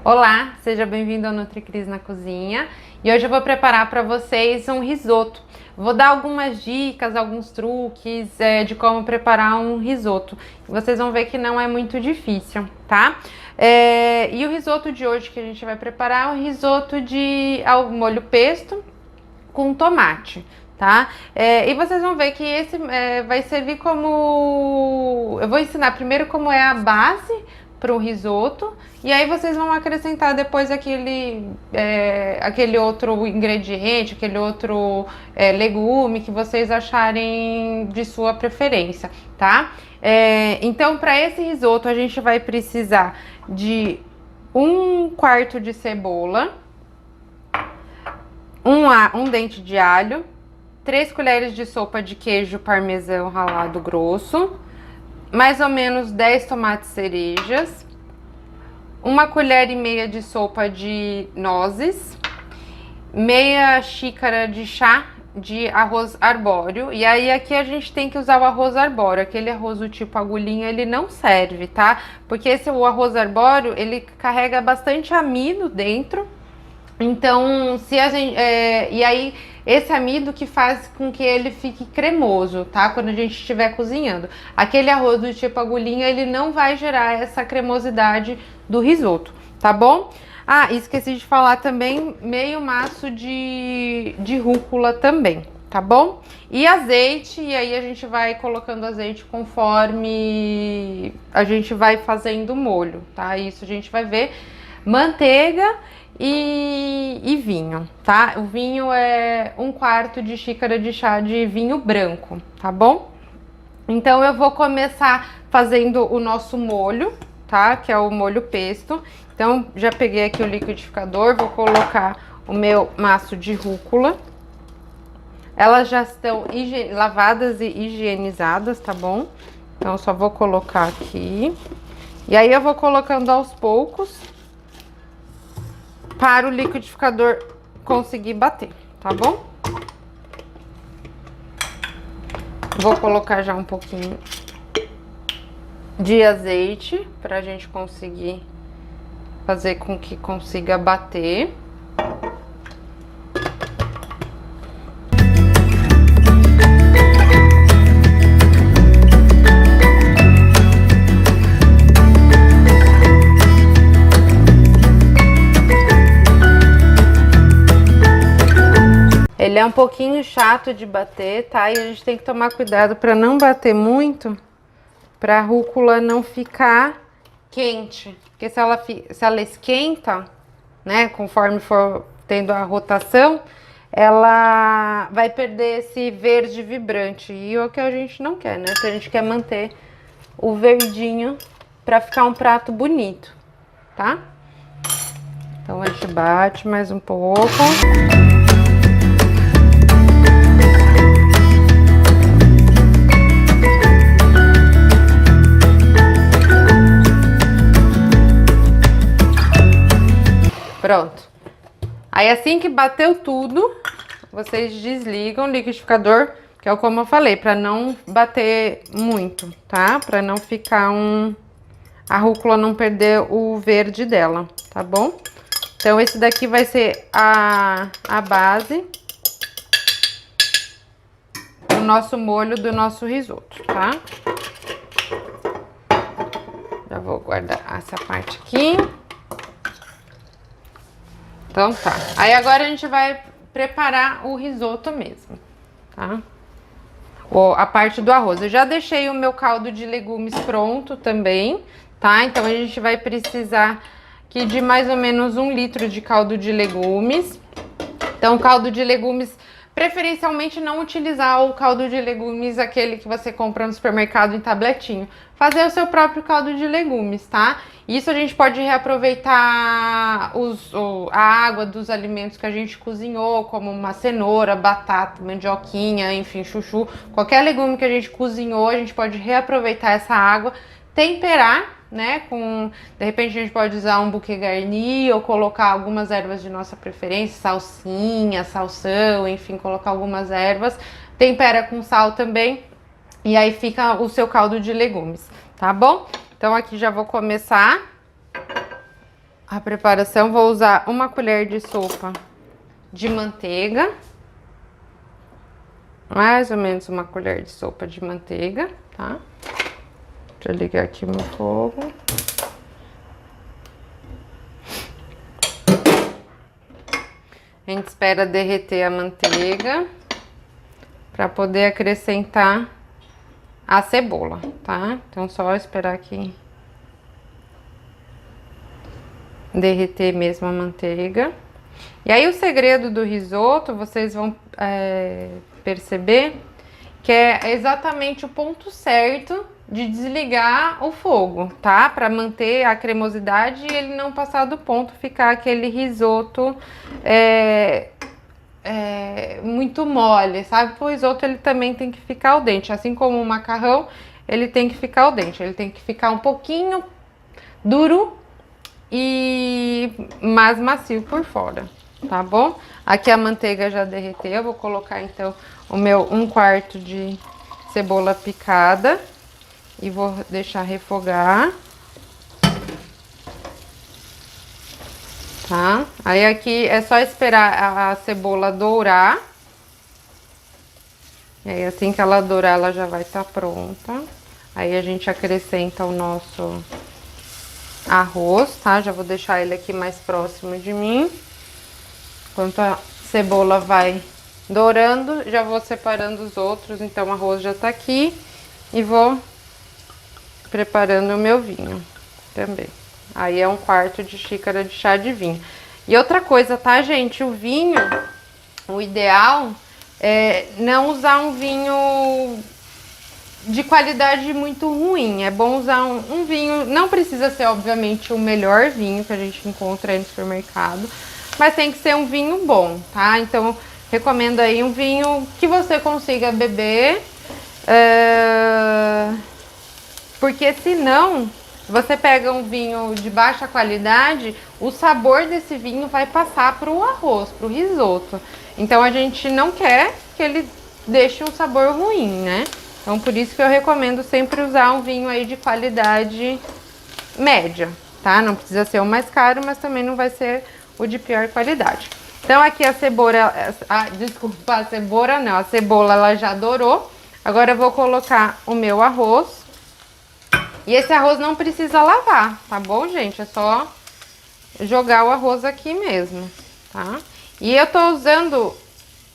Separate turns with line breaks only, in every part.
Olá, seja bem-vindo ao NutriCris na Cozinha e hoje eu vou preparar para vocês um risoto. Vou dar algumas dicas, alguns truques de como preparar um risoto. Vocês vão ver que não é muito difícil, tá? E o risoto de hoje que a gente vai preparar é um risoto de ao molho pesto com tomate, tá? E vocês vão ver que esse vai servir como... Eu vou ensinar primeiro como é a base para o risoto e aí vocês vão acrescentar depois aquele outro ingrediente, aquele outro legume que vocês acharem de sua preferência, tá? Então, para esse risoto a gente vai precisar de 1/4 de cebola, um dente de alho, 3 colheres de sopa de queijo parmesão ralado grosso, mais ou menos 10 tomates cerejas, 1,5 colher de sopa de nozes, meia xícara de chá de arroz arbóreo. E aí aqui a gente tem que usar o arroz arbóreo, aquele arroz do tipo agulhinha ele não serve, tá? Porque o arroz arbóreo ele carrega bastante amido dentro. Então, e aí esse amido que faz com que ele fique cremoso, tá? Quando a gente estiver cozinhando. Aquele arroz do tipo agulhinha, ele não vai gerar essa cremosidade do risoto, tá bom? Ah, esqueci de falar também, meio maço de rúcula também, tá bom? E azeite, e aí a gente vai colocando azeite conforme a gente vai fazendo o molho, tá? Isso a gente vai ver. Manteiga e vinho, tá? O vinho é 1/4 de xícara de chá de vinho branco, tá bom? Então eu vou começar fazendo o nosso molho, tá? Que é o molho pesto. Então já peguei aqui o liquidificador, vou colocar o meu maço de rúcula. Elas já estão lavadas e higienizadas, tá bom? Então só vou colocar aqui. E aí eu vou colocando aos poucos para o liquidificador conseguir bater, tá bom? Vou colocar já um pouquinho de azeite para a gente conseguir fazer com que consiga bater. Ele é um pouquinho chato de bater, tá? E a gente tem que tomar cuidado para não bater muito, para a rúcula não ficar quente. Porque se ela esquenta, né, conforme for tendo a rotação, ela vai perder esse verde vibrante. E é o que a gente não quer, né? A gente quer manter o verdinho para ficar um prato bonito, tá? Então a gente bate mais um pouco. Pronto. Aí assim que bateu tudo, vocês desligam o liquidificador, que é como eu falei, para não bater muito, tá? Para não ficar a rúcula não perder o verde dela, tá bom? Então esse daqui vai ser a base do nosso molho do nosso risoto, tá? Já vou guardar essa parte aqui. Então tá, aí agora a gente vai preparar o risoto mesmo, tá? A parte do arroz. Eu já deixei o meu caldo de legumes pronto também, tá? Então a gente vai precisar aqui de mais ou menos 1 litro de caldo de legumes. Então caldo de legumes, preferencialmente não utilizar o caldo de legumes aquele que você compra no supermercado em tabletinho. Fazer o seu próprio caldo de legumes, tá? Isso a gente pode reaproveitar a água dos alimentos que a gente cozinhou, como uma cenoura, batata, mandioquinha, enfim, chuchu. Qualquer legume que a gente cozinhou, a gente pode reaproveitar essa água, temperar, né, de repente a gente pode usar um buquê garni ou colocar algumas ervas de nossa preferência, salsinha, salsão, enfim, colocar algumas ervas, tempera com sal também e aí fica o seu caldo de legumes, tá bom? Então aqui já vou começar a preparação. Vou usar uma colher de sopa de manteiga. Mais ou menos uma colher de sopa de manteiga, tá? Deixa eu ligar aqui o meu fogo. A gente espera derreter a manteiga para poder acrescentar a cebola, tá? Então, só esperar aqui derreter mesmo a manteiga. E aí, o segredo do risoto, vocês vão perceber que é exatamente o ponto certo de desligar o fogo, tá? Para manter a cremosidade e ele não passar do ponto, ficar aquele risoto muito mole, sabe? O risoto ele também tem que ficar al dente, assim como o macarrão, ele tem que ficar al dente, ele tem que ficar um pouquinho duro e mais macio por fora, tá bom? Aqui a manteiga já derreteu, eu vou colocar então o meu 1/4 de cebola picada e vou deixar refogar. Tá? Aí aqui é só esperar a cebola dourar. E aí assim que ela dourar, ela já vai estar pronta. Aí a gente acrescenta o nosso arroz, tá? Já vou deixar ele aqui mais próximo de mim. Enquanto a cebola vai dourando, já vou separando os outros. Então o arroz já tá aqui. E vou preparando o meu vinho também. Aí é 1/4 de xícara de chá de vinho. E outra coisa, tá, gente? O vinho, o ideal é não usar um vinho de qualidade muito ruim. É bom usar um vinho, não precisa ser, obviamente, o melhor vinho que a gente encontra aí no supermercado, mas tem que ser um vinho bom, tá? Então, recomendo aí um vinho que você consiga beber, porque senão... Você pega um vinho de baixa qualidade, o sabor desse vinho vai passar para o arroz, para o risoto. Então a gente não quer que ele deixe um sabor ruim, né? Então por isso que eu recomendo sempre usar um vinho aí de qualidade média, tá? Não precisa ser o mais caro, mas também não vai ser o de pior qualidade. Então aqui a cebola, desculpa, a cebola não, a cebola ela já dourou. Agora eu vou colocar o meu arroz. E esse arroz não precisa lavar, tá bom, gente? É só jogar o arroz aqui mesmo, tá? E eu tô usando...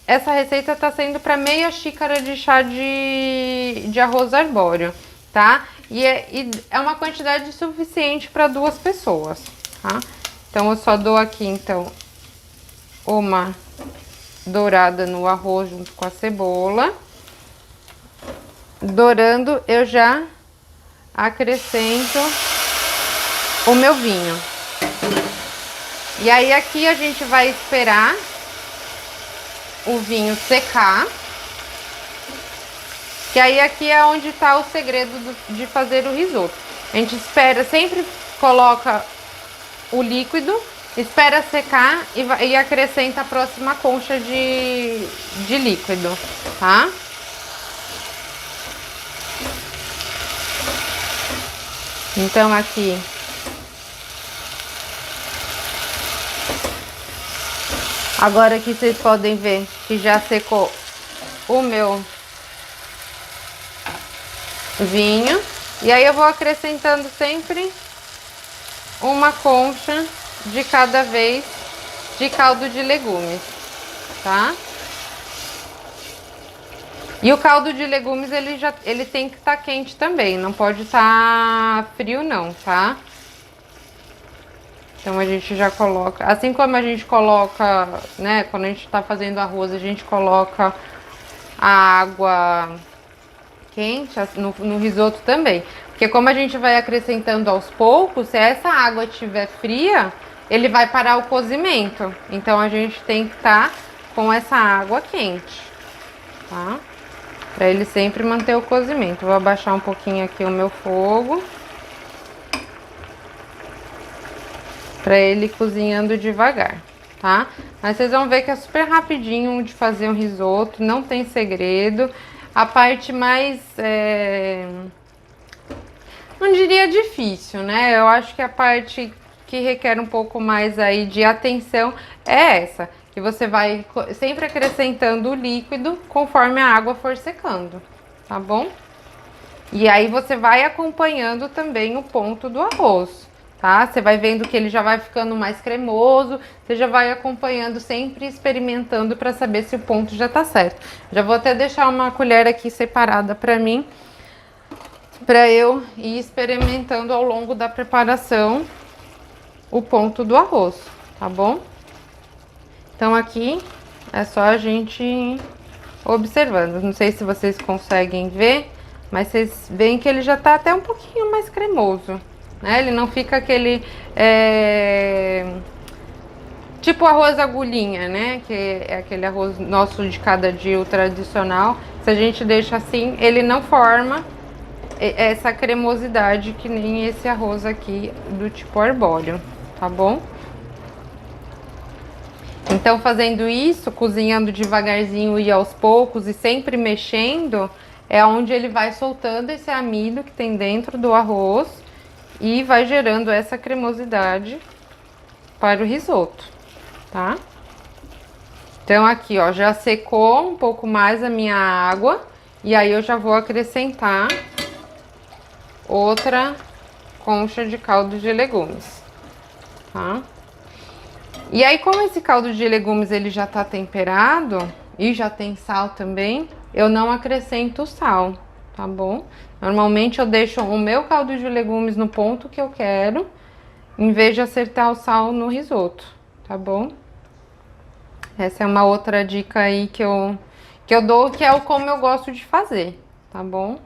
Essa receita tá sendo para meia xícara de chá de arroz arbóreo, tá? E é uma quantidade suficiente para 2 pessoas, tá? Então, eu só dou aqui, então, uma dourada no arroz junto com a cebola. Dourando, eu já... acrescento o meu vinho. E aí aqui a gente vai esperar o vinho secar. Que aí aqui é onde tá o segredo de fazer o risoto. A gente espera, sempre coloca o líquido, espera secar e acrescenta a próxima concha de líquido, tá? Então aqui agora aqui vocês podem ver que já secou o meu vinho. E aí eu vou acrescentando sempre uma concha de cada vez de caldo de legumes, tá? E o caldo de legumes, ele tem que estar quente também, não pode estar frio não, tá? Então a gente já coloca, assim como a gente coloca, né, quando a gente tá fazendo arroz, a gente coloca a água quente no risoto também. Porque como a gente vai acrescentando aos poucos, se essa água estiver fria, ele vai parar o cozimento. Então a gente tem que estar com essa água quente, tá? Para ele sempre manter o cozimento. Vou abaixar um pouquinho aqui o meu fogo. Para ele ir cozinhando devagar, tá? Mas vocês vão ver que é super rapidinho de fazer um risoto, não tem segredo. A parte mais, não diria difícil, né? Eu acho que a parte que requer um pouco mais aí de atenção é essa, que você vai sempre acrescentando o líquido conforme a água for secando, tá bom? E aí você vai acompanhando também o ponto do arroz, tá? Você vai vendo que ele já vai ficando mais cremoso, você já vai acompanhando, sempre experimentando para saber se o ponto já tá certo. Já vou até deixar uma colher aqui separada para mim, para eu ir experimentando ao longo da preparação o ponto do arroz, tá bom? Então aqui é só a gente observando. Não sei se vocês conseguem ver, mas vocês veem que ele já tá até um pouquinho mais cremoso, né? Ele não fica aquele tipo arroz agulhinha, né? Que é aquele arroz nosso de cada dia, o tradicional. Se a gente deixa assim, ele não forma essa cremosidade que nem esse arroz aqui do tipo arbóreo, tá bom? Então, fazendo isso, cozinhando devagarzinho e aos poucos e sempre mexendo, é onde ele vai soltando esse amido que tem dentro do arroz e vai gerando essa cremosidade para o risoto, tá? Então, aqui, ó, já secou um pouco mais a minha água e aí eu já vou acrescentar outra concha de caldo de legumes, tá? E aí, como esse caldo de legumes ele já tá temperado e já tem sal também, eu não acrescento sal, tá bom? Normalmente eu deixo o meu caldo de legumes no ponto que eu quero, em vez de acertar o sal no risoto, tá bom? Essa é uma outra dica aí que eu dou, que é o como eu gosto de fazer, tá bom?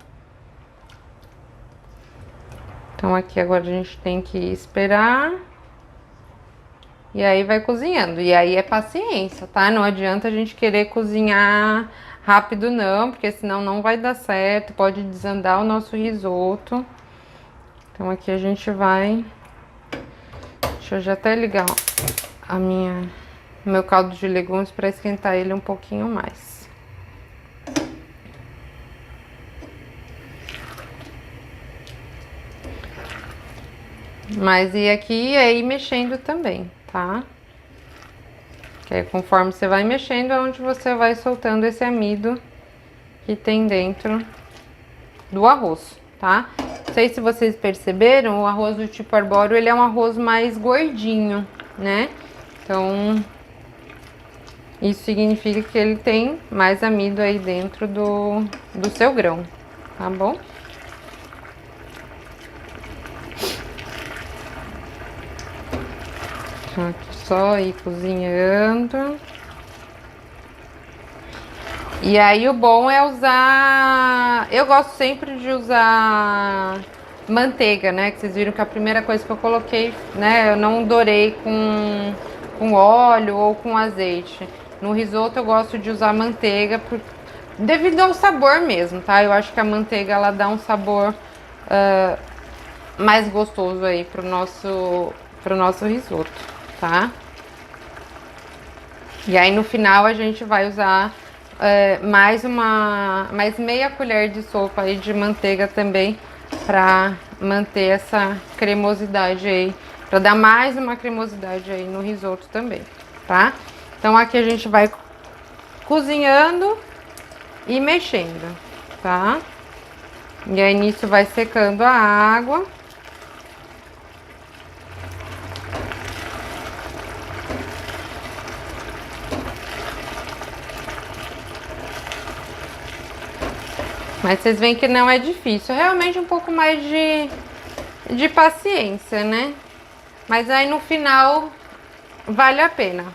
Então aqui agora a gente tem que esperar. E aí vai cozinhando. E aí é paciência, tá? Não adianta a gente querer cozinhar rápido não, porque senão não vai dar certo, pode desandar o nosso risoto. Então aqui a gente vai... Deixa eu já até ligar o meu caldo de legumes para esquentar ele um pouquinho mais. Mas e aqui aí mexendo também, tá? Que aí, conforme você vai mexendo, é onde você vai soltando esse amido que tem dentro do arroz, tá? Não sei se vocês perceberam, o arroz do tipo arbóreo, ele é um arroz mais gordinho, né? Então, isso significa que ele tem mais amido aí dentro do seu grão, tá bom? Então, aqui só ir cozinhando. E aí o bom é usar... Eu gosto sempre de usar manteiga, né? Que vocês viram que a primeira coisa que eu coloquei, né? Eu não dourei com óleo ou com azeite. No risoto eu gosto de usar manteiga devido ao sabor mesmo, tá? Eu acho que a manteiga ela dá um sabor mais gostoso aí pro nosso risoto, tá? E aí no final a gente vai usar mais meia colher de sopa aí de manteiga também para manter essa cremosidade aí, para dar mais uma cremosidade aí no risoto também, tá? Então aqui a gente vai cozinhando e mexendo, tá? E aí nisso vai secando a água. Mas vocês veem que não é difícil, realmente um pouco mais de paciência, né? Mas aí no final vale a pena,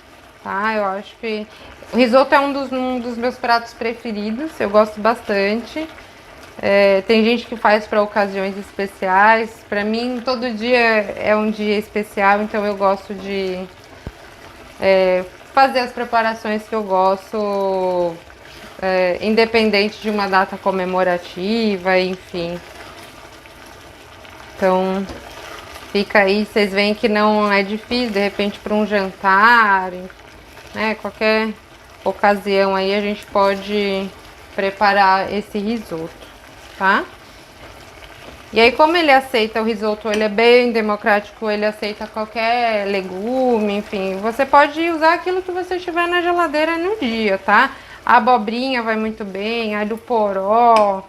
tá? Eu acho que o risoto é um dos meus pratos preferidos, eu gosto bastante. Tem gente que faz para ocasiões especiais, para mim todo dia é um dia especial, então eu gosto de fazer as preparações que eu gosto. Independente de uma data comemorativa, enfim. Então, fica aí, vocês veem que não é difícil, de repente, para um jantar, né? Qualquer ocasião aí a gente pode preparar esse risoto, tá? E aí, como ele aceita o risoto, ele é bem democrático, ele aceita qualquer legume, enfim. Você pode usar aquilo que você tiver na geladeira no dia, tá? A abobrinha vai muito bem, alho poró,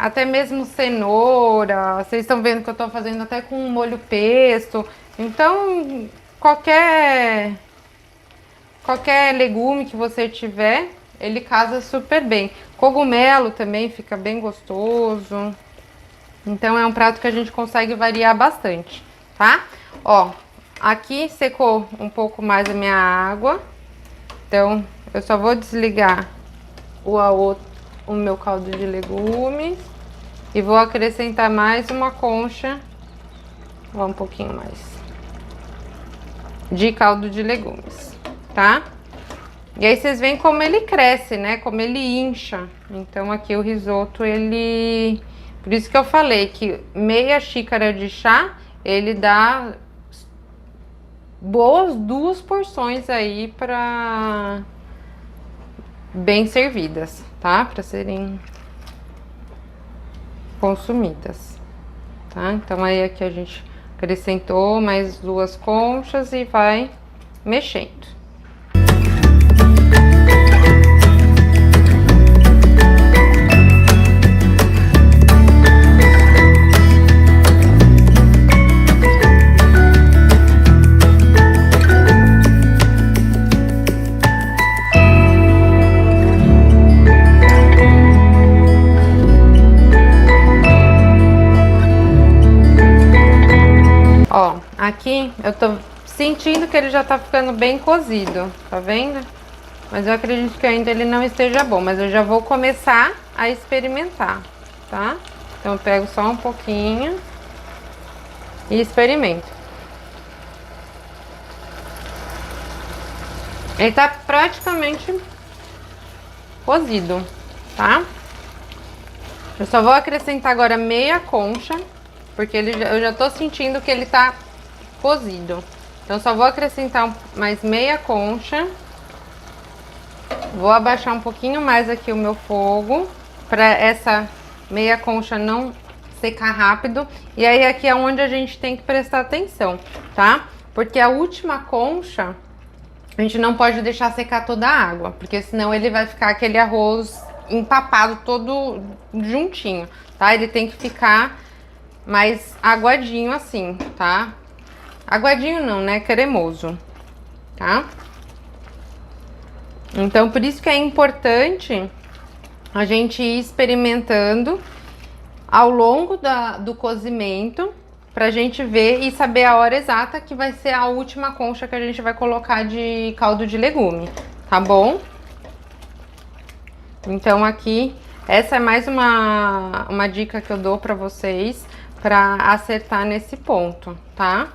até mesmo cenoura. Vocês estão vendo que eu tô fazendo até com molho pesto. Então, qualquer legume que você tiver, ele casa super bem. Cogumelo também fica bem gostoso. Então é um prato que a gente consegue variar bastante, tá? Ó, aqui secou um pouco mais a minha água. Então eu só vou desligar o meu caldo de legumes e vou acrescentar mais uma concha, ó, um pouquinho mais de caldo de legumes, tá? E aí vocês veem como ele cresce, né? Como ele incha. Então aqui o risoto, ele... Por isso que eu falei que meia xícara de chá, ele dá boas 2 porções aí para bem servidas, tá? Para serem consumidas, tá? Então aí aqui a gente acrescentou mais 2 conchas e vai mexendo. Ó, aqui eu tô sentindo que ele já tá ficando bem cozido, tá vendo? Mas eu acredito que ainda ele não esteja bom, mas eu já vou começar a experimentar, tá? Então eu pego só um pouquinho e experimento. Ele tá praticamente cozido, tá? Eu só vou acrescentar agora meia concha, porque eu já tô sentindo que ele tá cozido. Então só vou acrescentar mais meia concha. Vou abaixar um pouquinho mais aqui o meu fogo, para essa meia concha não secar rápido. E aí aqui é onde a gente tem que prestar atenção, tá? Porque a última concha, a gente não pode deixar secar toda a água, porque senão ele vai ficar aquele arroz empapado todo juntinho, tá? Ele tem que ficar mais aguadinho assim, tá? Aguadinho não, né? Cremoso, tá? Então, por isso que é importante a gente ir experimentando ao longo do cozimento, pra gente ver e saber a hora exata que vai ser a última concha que a gente vai colocar de caldo de legume, tá bom? Então aqui, essa é mais uma dica que eu dou pra vocês, pra acertar nesse ponto, tá?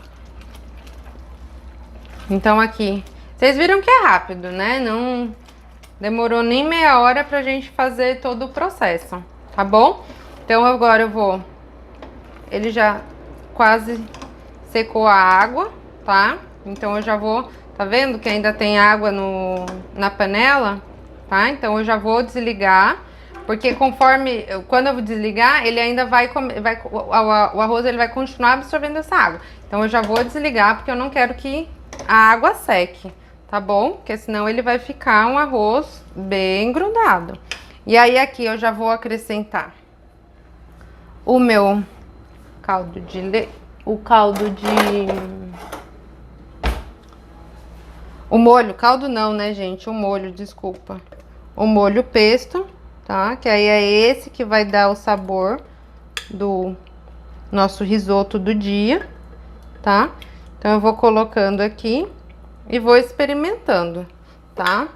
Então aqui, vocês viram que é rápido, né? Não demorou nem meia hora pra gente fazer todo o processo, tá bom? Então agora eu vou... Ele já quase secou a água, tá? Então eu já vou... Tá vendo que ainda tem água na panela? Tá? Então eu já vou desligar, porque conforme... Quando eu vou desligar, ele ainda o arroz ele vai continuar absorvendo essa água. Então eu já vou desligar, porque eu não quero que a água seque, tá bom? Porque senão ele vai ficar um arroz bem grudado. E aí aqui eu já vou acrescentar o meu caldo de... O molho, caldo não, né, gente? O molho, desculpa. O molho pesto, tá? Que aí é esse que vai dar o sabor do nosso risoto do dia, tá? Então eu vou colocando aqui e vou experimentando, tá?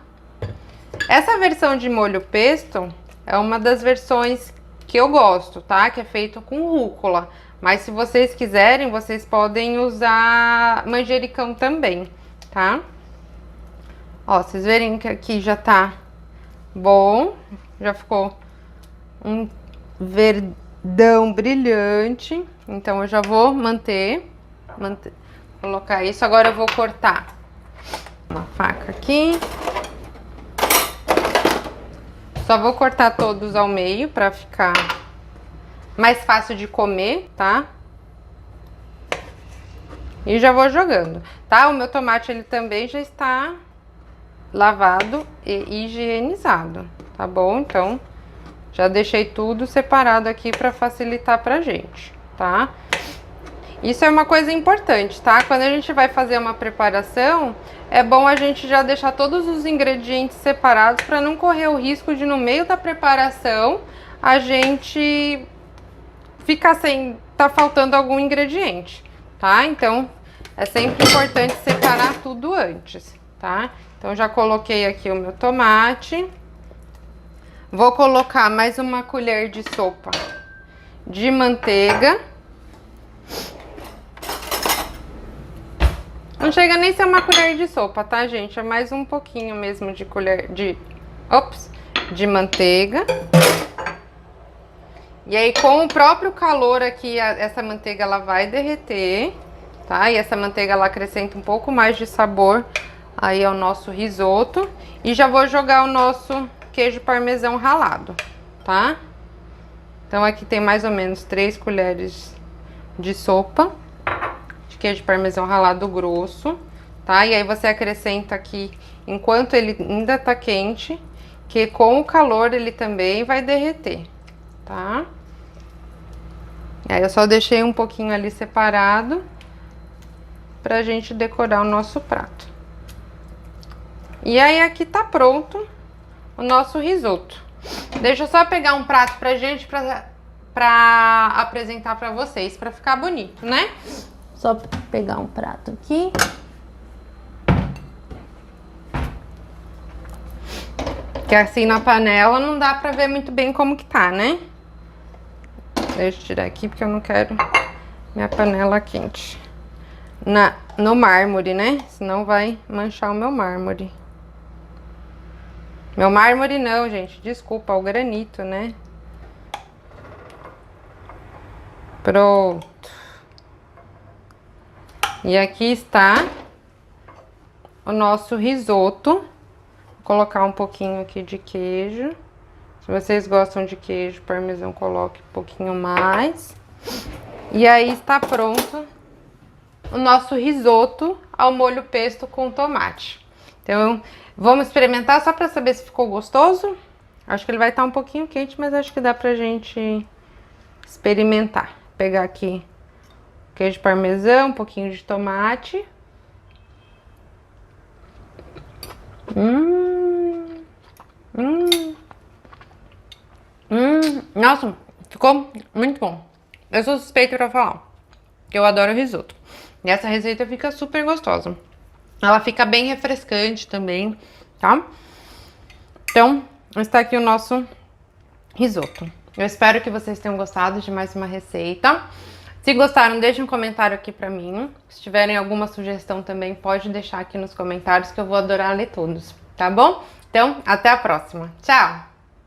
Essa versão de molho pesto é uma das versões que eu gosto, tá? Que é feito com rúcula. Mas se vocês quiserem, vocês podem usar manjericão também, tá? Ó, vocês verem que aqui já tá bom, já ficou um verdão brilhante. Então eu já vou colocar isso. Agora eu vou cortar uma faca aqui. Só vou cortar todos ao meio pra ficar mais fácil de comer, tá? E já vou jogando, tá? O meu tomate, ele também já está lavado e higienizado, tá bom? Então, já deixei tudo separado aqui para facilitar pra gente, tá? Isso é uma coisa importante, tá? Quando a gente vai fazer uma preparação, é bom a gente já deixar todos os ingredientes separados para não correr o risco de, no meio da preparação, a gente ficar sem... tá faltando algum ingrediente, tá? Então, é sempre importante separar tudo antes, tá? Então, já coloquei aqui o meu tomate. Vou colocar mais uma colher de sopa de manteiga. Não chega nem a ser uma colher de sopa, tá, gente? É mais um pouquinho mesmo de colher de... de manteiga. E aí, com o próprio calor aqui, essa manteiga ela vai derreter, tá? E essa manteiga ela acrescenta um pouco mais de sabor aí ao nosso risoto. E já vou jogar o nosso queijo parmesão ralado, tá? Então aqui tem mais ou menos 3 colheres de sopa de queijo parmesão ralado grosso, tá? E aí você acrescenta aqui enquanto ele ainda tá quente, que com o calor ele também vai derreter, tá? E aí eu só deixei um pouquinho ali separado pra gente decorar o nosso prato. E aí aqui tá pronto o nosso risoto. Deixa eu só pegar um prato pra gente pra apresentar pra vocês, pra ficar bonito, né? Só pegar um prato aqui. Que assim na panela não dá pra ver muito bem como que tá, né? Deixa eu tirar aqui porque eu não quero minha panela quente. No mármore, né? Senão vai manchar o meu mármore. Meu mármore não, gente. Desculpa, o granito, né? Pronto. E aqui está o nosso risoto. Vou colocar um pouquinho aqui de queijo. Se vocês gostam de queijo parmesão, coloque um pouquinho mais. E aí está pronto o nosso risoto ao molho pesto com tomate. Então, vamos experimentar só para saber se ficou gostoso. Acho que ele vai estar um pouquinho quente, mas acho que dá pra gente experimentar. Vou pegar aqui queijo parmesão, um pouquinho de tomate. Nossa, ficou muito bom. Eu sou suspeita pra falar, que eu adoro risoto. E essa receita fica super gostosa. Ela fica bem refrescante também, tá? Então, está aqui o nosso risoto. Eu espero que vocês tenham gostado de mais uma receita. Se gostaram, deixem um comentário aqui pra mim. Se tiverem alguma sugestão também, pode deixar aqui nos comentários que eu vou adorar ler todos, tá bom? Então, até a próxima. Tchau!